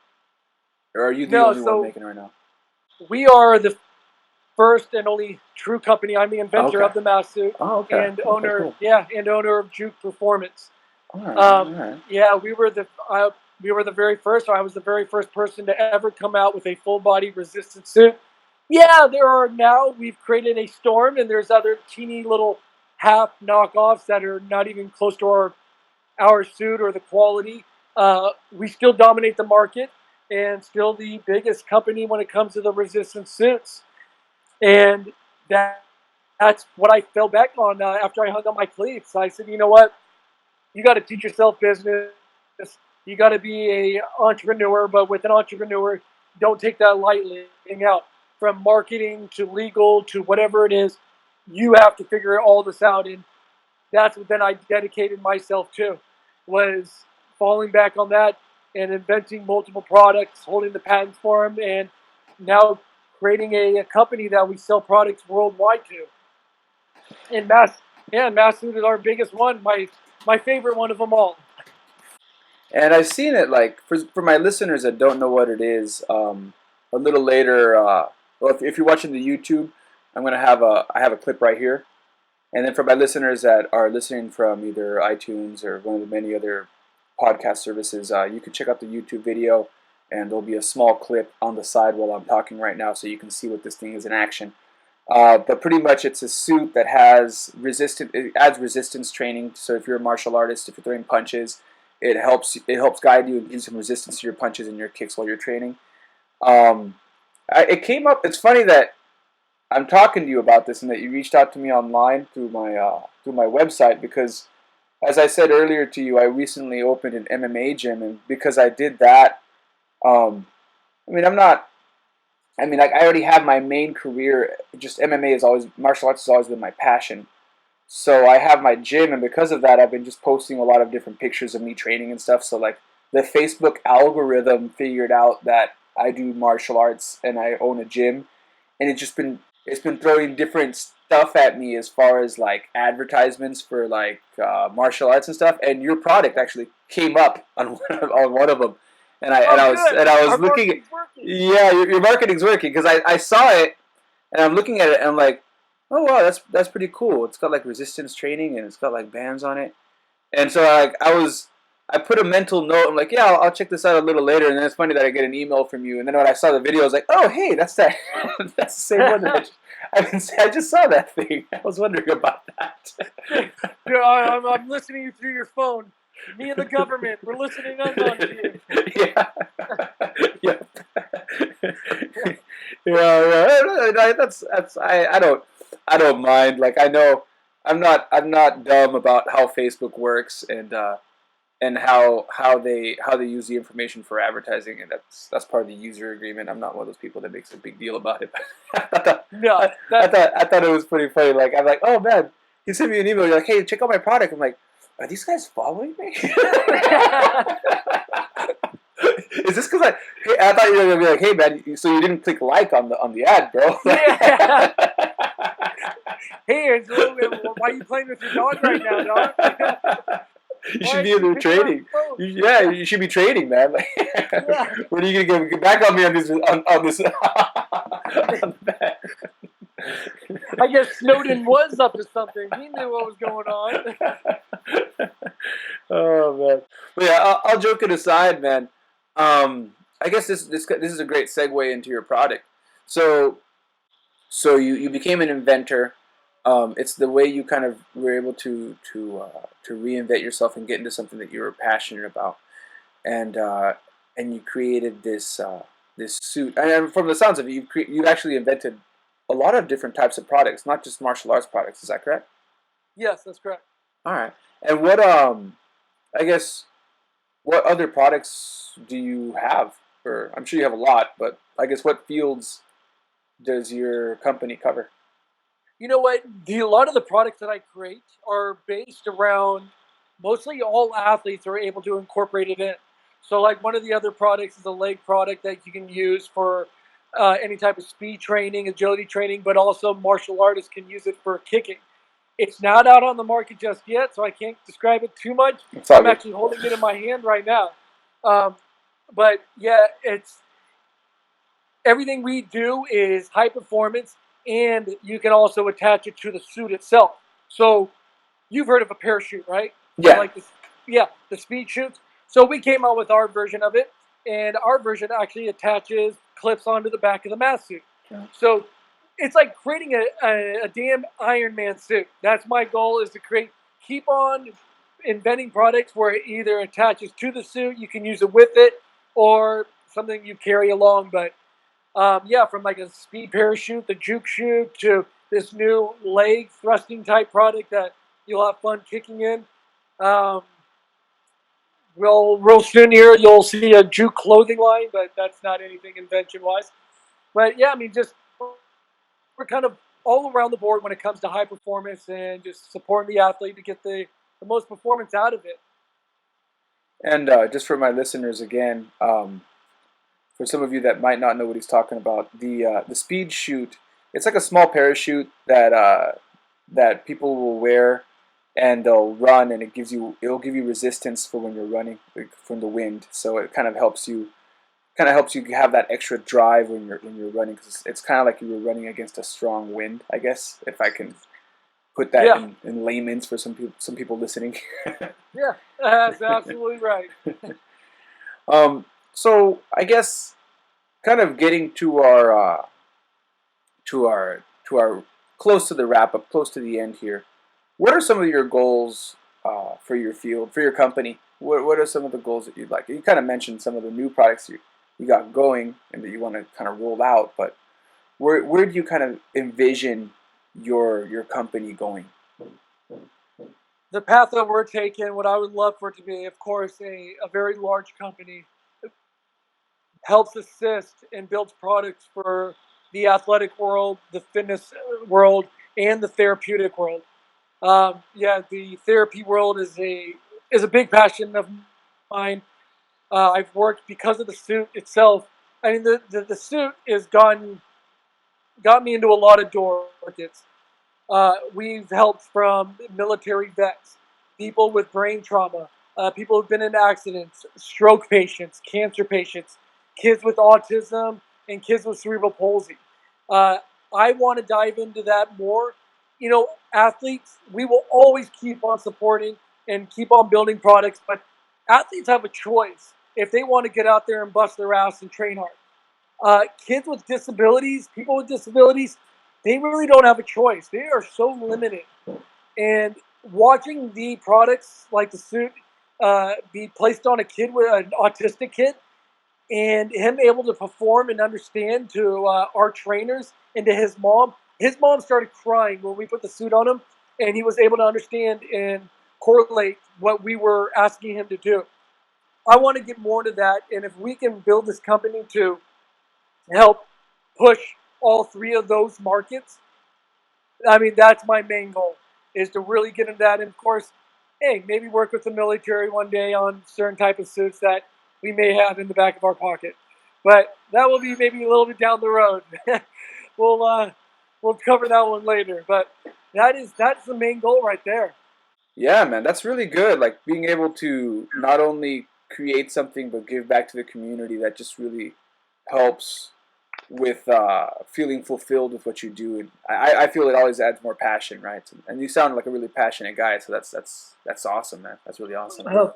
Or are you the No, only one so making it right now? we are the first and only true company. I'm the inventor Okay. of the mass suit Oh, okay. and Okay, owner, cool. and owner of Juke Performance. All right. All right. Yeah, we were the very first. Or I was the very first person to ever come out with a full body resistance suit. Yeah, there are now. We've created a storm, and there's other teeny little half knockoffs that are not even close to our suit or the quality. We still dominate the market, and still the biggest company when it comes to the resistance suits. And that's what I fell back on after I hung up my cleats. I said, you know what? You got to teach yourself business. You got to be a entrepreneur, but with an entrepreneur, don't take that lightly. Out from marketing to legal to whatever it is, you have to figure all this out, and that's what then I dedicated myself to, was falling back on that and inventing multiple products, holding the patents for them, and now creating a company that we sell products worldwide to. And Mass Food is our biggest one, my favorite one of them all. And I've seen it like for my listeners that don't know what it is. A little later, well, if you're watching the YouTube, I have a clip right here. And then for my listeners that are listening from either iTunes or one of the many other podcast services, you can check out the YouTube video, and there'll be a small clip on the side while I'm talking right now, so you can see what this thing is in action. But pretty much, it's a suit that has resistance. It adds resistance training. So if you're a martial artist, if you're throwing punches, it helps guide you and gives some resistance to your punches and your kicks while you're training. Um, it came up. It's funny that I'm talking to you about this and that you reached out to me online through my website because, as I said earlier to you, I recently opened an MMA gym, and because I did that, um, I mean, I'm not. I mean, like I already have my main career. Just MMA is always martial arts has always been my passion. So I have my gym, and because of that, I've been just posting a lot of different pictures of me training and stuff. So like the Facebook algorithm figured out that I do martial arts and I own a gym, and it's been throwing different stuff at me as far as like advertisements for like martial arts and stuff. And your product actually came up on on one of them, Oh, good. and I was Our looking. marketing's working. Yeah, your marketing's working because I saw it and I'm looking at it and I'm like, oh wow, that's pretty cool. It's got like resistance training and it's got like bands on it. And so like I put a mental note. I'm like, yeah, I'll check this out a little later. And then it's funny that I get an email from you. And then when I saw the video, I was like, oh hey, that's that. That's the same one that I just saw that thing. I was wondering about that. Yeah, I'm listening to you through your phone. Me and the government, we're listening on to you. Yeah. Yeah. Yeah. That's I don't mind. Like I know I'm not dumb about how Facebook works and how they use the information for advertising, and that's part of the user agreement. I'm not one of those people that makes a big deal about it. But No, I thought it was pretty funny. Like I'm like, oh man, he sent me an email. You're like, hey, check out my product. I'm like, are these guys following me? Is this because I thought you were gonna be like, hey man, so you didn't click like on the ad, bro? yeah. Hey, Angelo, why are you playing with your dog right now, dog? You Why should are be in you there picking up trading. the phone? Yeah, you should be trading, man. Yeah. When are you gonna get back on me on this on this? On that? I guess Snowden was up to something. He knew what was going on. Oh man, but yeah, I'll joke it aside, man. I guess this is a great segue into your product. So you became an inventor. It's the way you kind of were able to reinvent yourself and get into something that you were passionate about, and and you created this suit. And from the sounds of it, you've actually invented a lot of different types of products, not just martial arts products. Is that correct? Yes, that's correct. All right. And what I guess what other products do you have? Or I'm sure you have a lot, but I guess what fields does your company cover? You know what? A lot of the products that I create are based around mostly all athletes are able to incorporate it in. So, like one of the other products is a leg product that you can use for any type of speed training, agility training, but also martial artists can use it for kicking. It's not out on the market just yet, so I can't describe it too much. It's all I'm good. actually holding it in my hand right now. Um, but yeah, it's everything we do is high performance, and you can also attach it to the suit itself. So you've heard of a parachute, right? Yeah. Like this, yeah, the speed chutes. So we came out with our version of it, and our version actually attaches clips onto the back of the mask suit. Yeah. So it's like creating a damn Iron Man suit. That's my goal is to keep on inventing products where it either attaches to the suit, you can use it with it, or something you carry along. But yeah, from like a speed parachute, the juke chute, to this new leg thrusting type product that you'll have fun kicking in. Um, real soon here, you'll see a juke clothing line, but that's not anything invention wise. But yeah, I mean, just we're kind of all around the board when it comes to high performance and just supporting the athlete to get the most performance out of it. And just for my listeners again, for some of you that might not know what he's talking about, the speed chute, it's like a small parachute that people will wear and they'll run, and it'll give you resistance for when you're running, like from the wind. So it kind of helps you have that extra drive when you're running, because it's kind of like you were running against a strong wind, I guess, if I can put that Yeah, in layman's for some people listening. yeah, that's absolutely right. So I guess kind of getting to our close to the wrap up, close to the end here. What are some of your goals for your field, for your company? What are some of the goals that you'd like? You kind of mentioned some of the new products you got going and that you want to kind of roll out, but where do you kind of envision your company going? The path that we're taking, what I would love for it to be, of course, a very large company helps assist and builds products for the athletic world, the fitness world, and the therapeutic world. Yeah, the therapy world is a big passion of mine. I've worked because of the suit itself. I mean, the suit has got me into a lot of door markets. We've helped from military vets, people with brain trauma, people who've been in accidents, stroke patients, cancer patients, kids with autism, and kids with cerebral palsy. Uh, I want to dive into that more. You know, athletes, we will always keep on supporting and keep on building products, but athletes have a choice if they want to get out there and bust their ass and train hard. Kids with disabilities, people with disabilities, they really don't have a choice. They are so limited. And watching the products like the suit be placed on a kid with an autistic kid, and him able to perform and understand to our trainers and to his mom. His mom started crying when we put the suit on him, and he was able to understand and correlate what we were asking him to do. I want to get more into that, and if we can build this company to help push all three of those markets, I mean, that's my main goal, is to really get into that. And of course, hey, maybe work with the military one day on certain type of suits that we may have in the back of our pocket. But that will be maybe a little bit down the road. We'll cover that one later. But that's the main goal right there. Yeah, man, that's really good. Like being able to not only create something but give back to the community, that just really helps with feeling fulfilled with what you do. And I feel it always adds more passion, right? And you sound like a really passionate guy, so that's awesome, man. That's really awesome. Oh,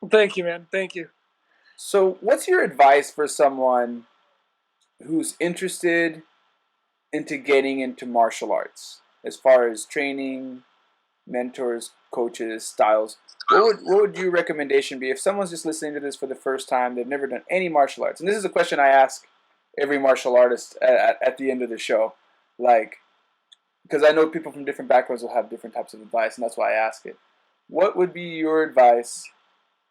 thank you, man. Thank you. So, what's your advice for someone who's interested into getting into martial arts, as far as training, mentors, coaches, styles? What would your recommendation be if someone's just listening to this for the first time? They've never done any martial arts, and this is a question I ask every martial artist at the end of the show, like, because I know people from different backgrounds will have different types of advice, and that's why I ask it. What would be your advice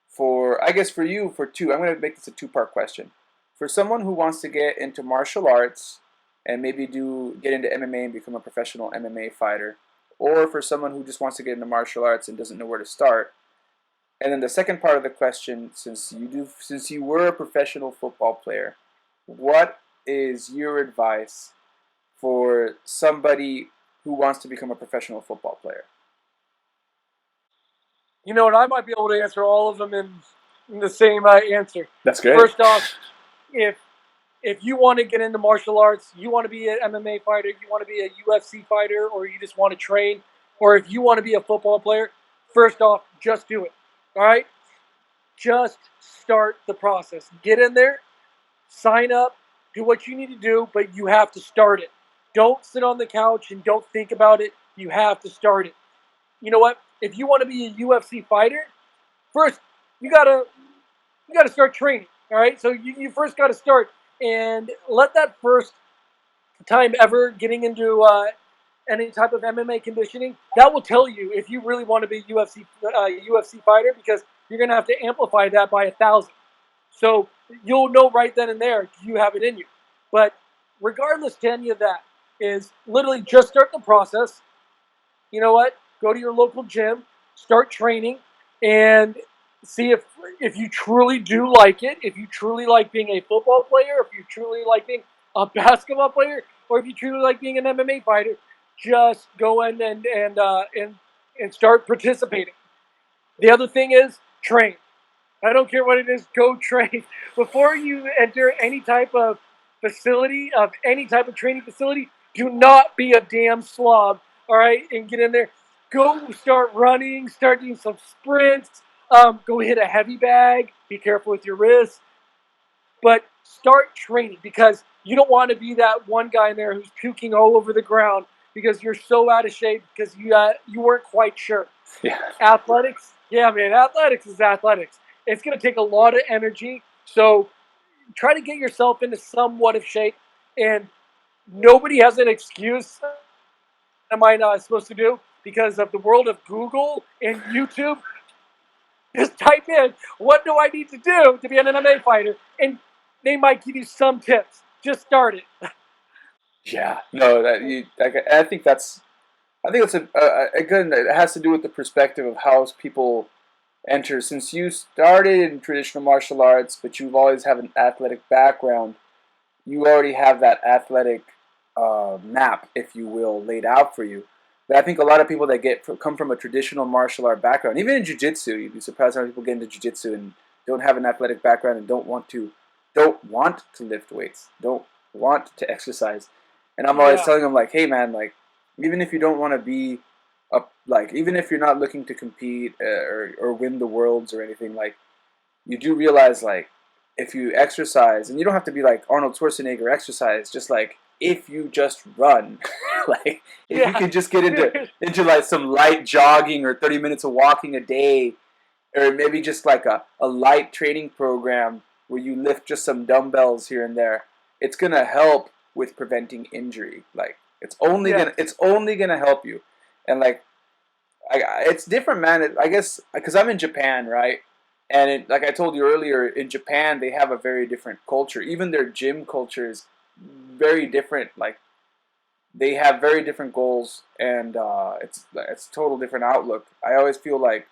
for, I guess for you, for two? I'm going to make this a two-part question. For someone who wants to get into martial arts and maybe get into MMA and become a professional MMA fighter, or for someone who just wants to get into martial arts and doesn't know where to start. And then the second part of the question, since you were a professional football player, what is your advice for somebody who wants to become a professional football player? You know, and I might be able to answer all of them in the same answer. That's good. First off, if you want to get into martial arts, you want to be an MMA fighter, you want to be a UFC fighter, or you just want to train, or if you want to be a football player, first off, just do it. All right? Just start the process. Get in there, sign up, do what you need to do, but you have to start it. Don't sit on the couch and don't think about it. You have to start it. You know what? If you want to be a UFC fighter, first you gotta start training. All right, so you first got to start and let that first time ever getting into any type of MMA conditioning, that will tell you if you really want to be a UFC fighter, because you're gonna have to amplify that by 1,000. So you'll know right then and there you have it in you. But regardless to any of that, is literally just start the process. You know what? Go to your local gym, start training, and see if you truly do like it, if you truly like being a football player, if you truly like being a basketball player, or if you truly like being an MMA fighter. Just go in and start participating. The other thing is train. I don't care what it is, go train. Before you enter any type of any type of training facility, do not be a damn slob, all right? And get in there. Go start running, start doing some sprints, go hit a heavy bag. Be careful with your wrists. But start training, because you don't want to be that one guy in there who's puking all over the ground because you're so out of shape because you weren't quite sure. Yeah. Athletics, yeah, man, athletics is athletics. It's going to take a lot of energy, so try to get yourself into somewhat of shape. And nobody has an excuse. Am I not supposed to do? Because of the world of Google and YouTube, just type in, what do I need to do to be an MMA fighter? And they might give you some tips. Just start it. Yeah. No, I think that's a good. It has to do with the perspective of how people enter. Since you started in traditional martial arts, but you've always have an athletic background, you already have that athletic map, if you will, laid out for you. But I think a lot of people that come from a traditional martial art background, even in jiu-jitsu, you'd be surprised how many people get into jiu-jitsu and don't have an athletic background and don't want to lift weights, don't want to exercise. And I'm always telling them, like, hey man, like, even if you don't want to be even if you're not looking to compete or win the worlds or anything, like, you do realize, like, if you exercise, and you don't have to be like Arnold Schwarzenegger exercise, just like if you just run, like if you can just get into like some light jogging or 30 minutes of walking a day, or maybe just like a light training program where you lift just some dumbbells here and there, it's gonna help with preventing injury. Like it's only gonna help you. And like It's different, man. I guess because I'm in Japan, right? And like I told you earlier, in Japan they have a very different culture. Even their gym culture is very different. Like they have very different goals, and it's a total different outlook. I always feel like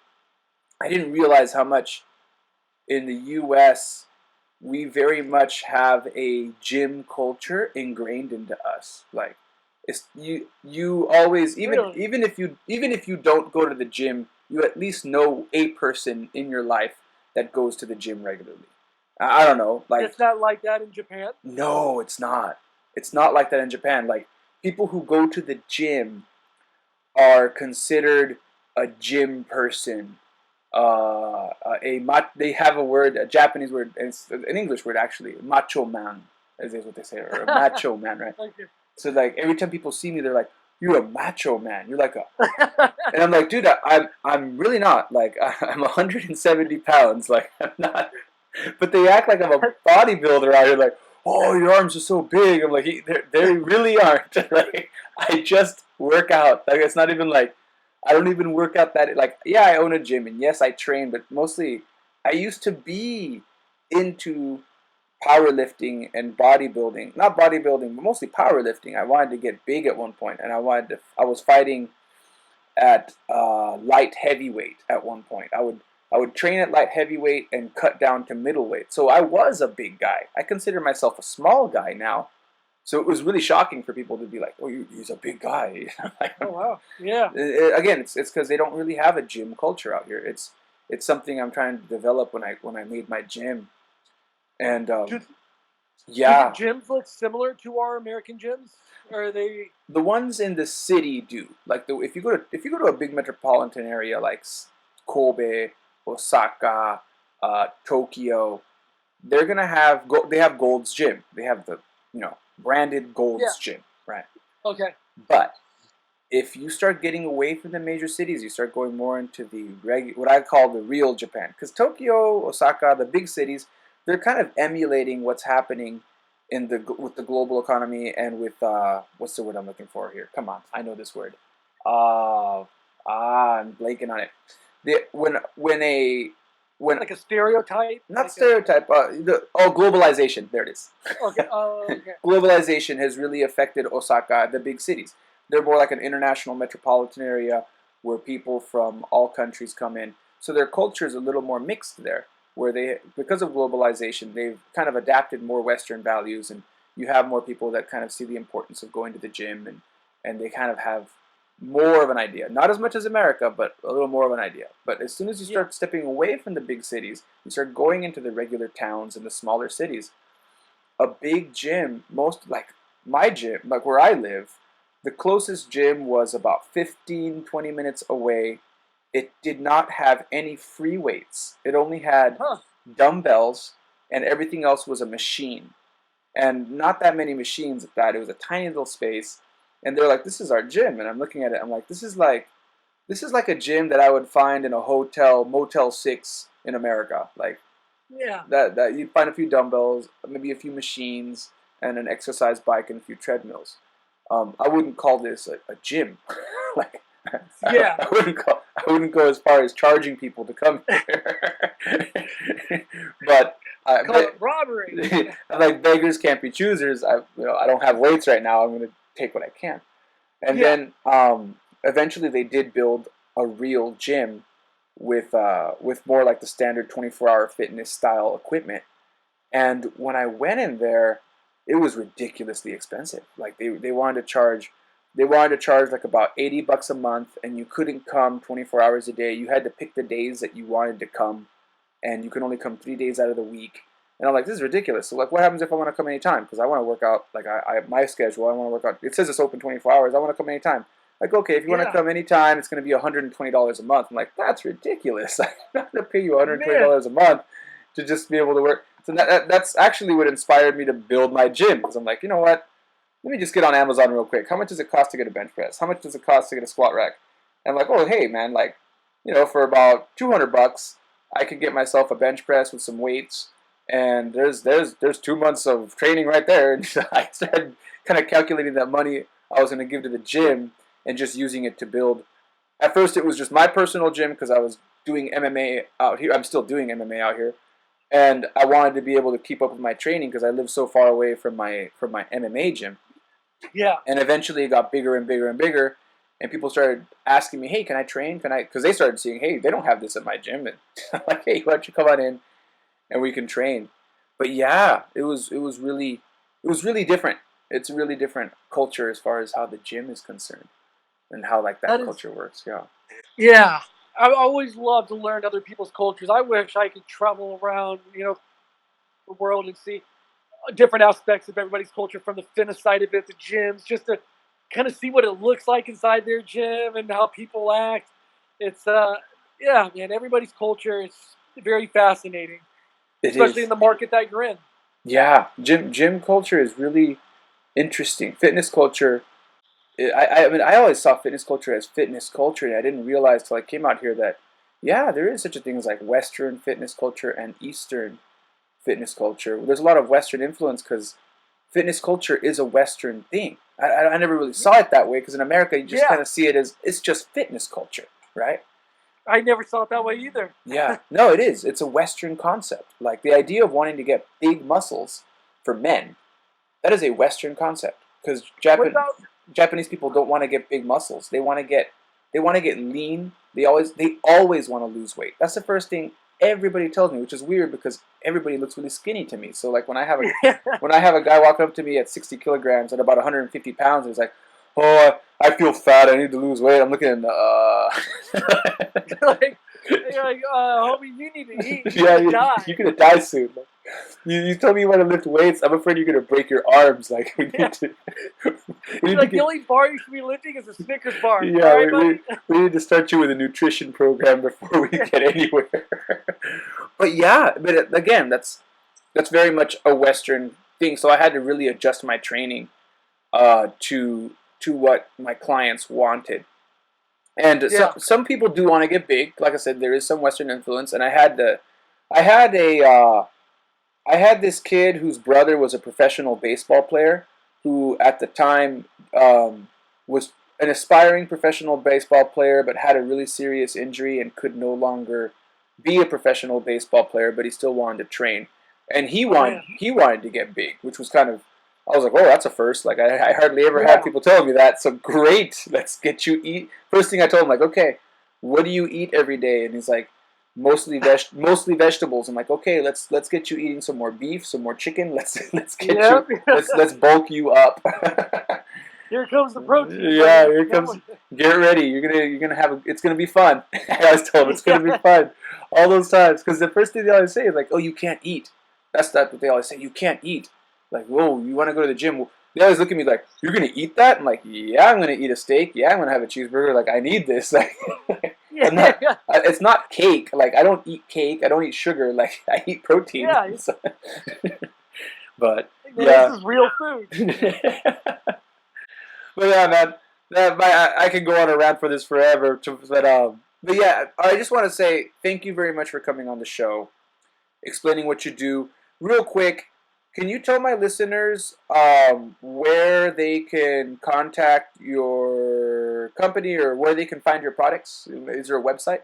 I didn't realize how much in the U.S. we very much have a gym culture ingrained into us. Like it's you always Really? even if you don't go to the gym, you at least know a person in your life that goes to the gym regularly. I don't know, like It's not like that in Japan. no, it's not. It's not like that in Japan. Like people who go to the gym are considered a gym person. They have a word, a Japanese word, and it's an English word actually, macho man, is what they say, or a macho man, right? Okay. So like every time people see me, they're like, "You're a macho man. You're like a," and I'm like, "Dude, I'm really not. Like I'm 170 pounds. Like I'm not." But they act like I'm a bodybuilder out here. Like, "Oh, your arms are so big." I'm like, they really aren't. Like I just work out. Like it's not even like I don't even work out that like yeah, I own a gym and yes, I train, but mostly I used to be into powerlifting and bodybuilding. Not bodybuilding, but mostly powerlifting. I wanted to get big at one point, and I was fighting at light heavyweight at one point. I would train at light heavyweight and cut down to middleweight. So I was a big guy. I consider myself a small guy now. So it was really shocking for people to be like, "Oh, he's a big guy." Oh wow. Yeah. Again, it's because they don't really have a gym culture out here. It's something I'm trying to develop when I made my gym, and Do, do the yeah, gyms look similar to our American gyms? Or are they? the ones in the city do. Like if you go to a big metropolitan area like Kobe, Osaka, Tokyo, they're gonna have they have Gold's Gym. They have the branded Yeah. Gold's Gym, right? Okay. But if you start getting away from the major cities, you start going more into the what I call the real Japan. Because Tokyo, Osaka, the big cities, they're kind of emulating what's happening in the with the global economy and with what's the word I'm looking for here? Come on, I know this word. Uh, I'm blanking on it. When a when Like a stereotype. not Like a. stereotype, globalization. There it is. Okay. Oh, okay. Globalization has really affected Osaka, the big cities. They're more like an international metropolitan area where people from all countries come in. So their culture is a little more mixed there, where because of globalization, they've kind of adapted more Western values, and you have more people that kind of see the importance of going to the gym, and they kind of have more of an idea. Not as much as America, but a little more of an idea. But as soon as you Yeah. start stepping away from the big cities, you start going into the regular towns and the smaller cities, a big gym, most like my gym, like where I live, the closest gym was about 15, 20 minutes away. It did not have any free weights. It only had Huh. dumbbells and everything else was a machine. And not that many machines at that. It was a tiny little space. And they're like, "This is our gym." And I'm looking at it, I'm like, this is like a gym that I would find in a hotel, Motel 6 in America. Like Yeah. that you'd find a few dumbbells, maybe a few machines, and an exercise bike and a few treadmills. I wouldn't call this a gym. Like Yeah. I wouldn't go as far as charging people to come here. But Call it robbery. like beggars can't be choosers. I don't have weights right now. I'm going to take what I can. And Yeah. then eventually they did build a real gym with more like the standard 24-hour fitness style equipment. And when I went in there, it was ridiculously expensive. Like they wanted to charge like about $80 a month, and you couldn't come 24 hours a day. You had to pick the days that you wanted to come, and you can only come 3 days out of the week. And I'm like, this is ridiculous. So like, what happens if I want to come anytime? Because I want to work out. Like my schedule, I want to work out. It says it's open 24 hours. I want to come anytime. Like, okay, if you want to Yeah. come anytime, it's going to be $120 a month. I'm like, that's ridiculous. I'm not going to pay you Man. $120 a month to just be able to work. So that's actually what inspired me to build my gym. Because I'm like, you know what? Let me just get on Amazon real quick. How much does it cost to get a bench press? How much does it cost to get a squat rack? And I'm like, oh, hey, man, like, for about $200, I could get myself a bench press with some weights. And there's 2 months of training right there. And I started kind of calculating that money I was going to give to the gym and just using it to build at first it was just my personal gym because I was doing MMA out here. I'm still doing MMA out here, and I wanted to be able to keep up with my training because I live so far away from my MMA gym. Yeah. And eventually it got bigger and bigger and bigger, and people started asking me, "Hey, can I train? Can I?" Because they started seeing, "Hey, they don't have this at my gym," and I'm like, "Hey, why don't you come on in, and we can train?" But yeah, it was really different. It's a really different culture as far as how the gym is concerned and how like that That is, culture works. Yeah. yeah. I always love to learn other people's cultures. I wish I could travel around, the world and see different aspects of everybody's culture, from the fitness side of it, the gyms, just to kind of see what it looks like inside their gym and how people act. It's yeah, man, everybody's culture is very fascinating, It especially in is. the market that you're in. Yeah, gym culture is really interesting. Fitness culture. I mean, I always saw fitness culture as fitness culture, and I didn't realize till I came out here that yeah, there is such a thing as like Western fitness culture and Eastern fitness culture. There's a lot of Western influence because fitness culture is a Western thing. I never really saw it that way because in America you just Yeah, kind of see it as it's just fitness culture, right? I never saw it that way either. Yeah, no, it is. It's a Western concept. Like the idea of wanting to get big muscles for men, that is a Western concept because What about Japanese people don't want to get big muscles. They want to get lean. They always want to lose weight. That's the first thing everybody tells me, which is weird because everybody looks really skinny to me. So like when I have a guy walk up to me at 60 kilograms and about 150 pounds, and he's like, "Oh, I feel fat. I need to lose weight." I'm looking, like, you're like, homie, you need to eat. yeah, You die. you're gonna die soon. Like, you told me you want to lift weights. I'm afraid you're gonna break your arms. Like we need to, we need to Like, the get, only bar you should be lifting is a Snickers bar. yeah, All right, we, we, buddy? we need to start you with a nutrition program before we get anywhere. But yeah, but again, that's very much a Western thing. So I had to really adjust my training to what my clients wanted. And Yeah. some people do want to get big. Like I said, there is some Western influence, and I had this kid whose brother was a professional baseball player, who at the time was an aspiring professional baseball player, but had a really serious injury and could no longer be a professional baseball player, but he still wanted to train, and he Oh, wanted man. he wanted to get big, which was kind of I was like, oh, that's a first. Like I hardly ever had Yeah. people telling me that. So great, let's get you eat. First thing I told him, like, okay, what do you eat every day? And he's like, mostly vegetables. I'm like, okay, let's get you eating some more beef, some more chicken. Let's get you Yep. let's bulk you up. Here comes the protein, Yeah, buddy. here comes. Get ready. You're gonna have it's gonna be fun. I always told him it's gonna be Yeah. fun. All those times, because the first thing they always say is like, "Oh, you can't eat." That's not what they always say. You can't eat. Like, whoa, you want to go to the gym? They always look at me like, "You're gonna eat that?" I'm like, "Yeah, I'm gonna eat a steak. Yeah, I'm gonna have a cheeseburger. Like, I need this. Like, I'm Yeah. not. It's not cake. Like, I don't eat cake. I don't eat sugar. Like, I eat protein." Yeah. So- but Man, yeah. this is real food. But yeah, man, I could go on a rant for this forever. But yeah, I just want to say thank you very much for coming on the show, explaining what you do. Real quick, can you tell my listeners where they can contact your company or where they can find your products? Is there a website?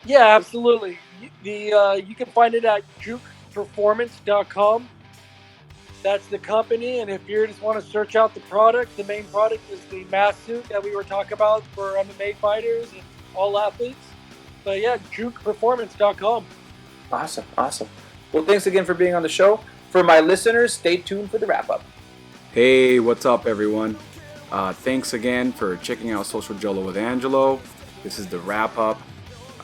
Yeah, absolutely. You can find it at jukeperformance.com. That's the company, and if you just want to search out the product, the main product is the mass suit that we were talking about for MMA fighters and all athletes. But yeah, jukeperformance.com. Awesome, awesome. Well, thanks again for being on the show. For my listeners, stay tuned for the wrap up. Hey, what's up, everyone? Thanks again for checking out Social Gelo with Angelo. This is the wrap up.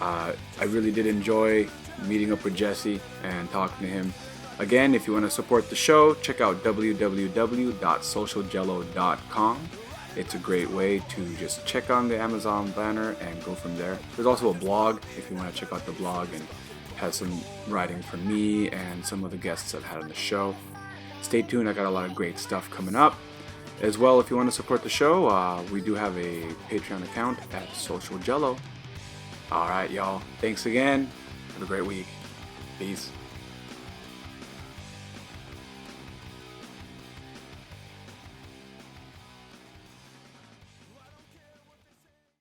I really did enjoy meeting up with Jesse and talking to him. Again, if you want to support the show, check out www.socialgelo.com. It's a great way to just check on the Amazon banner and go from there. There's also a blog if you want to check out the blog, and has some writing from me and some of the guests I've had on the show. Stay tuned, I got a lot of great stuff coming up. As well, if you want to support the show, we do have a Patreon account at Social Gelo. Alright, y'all. Thanks again. Have a great week. Peace.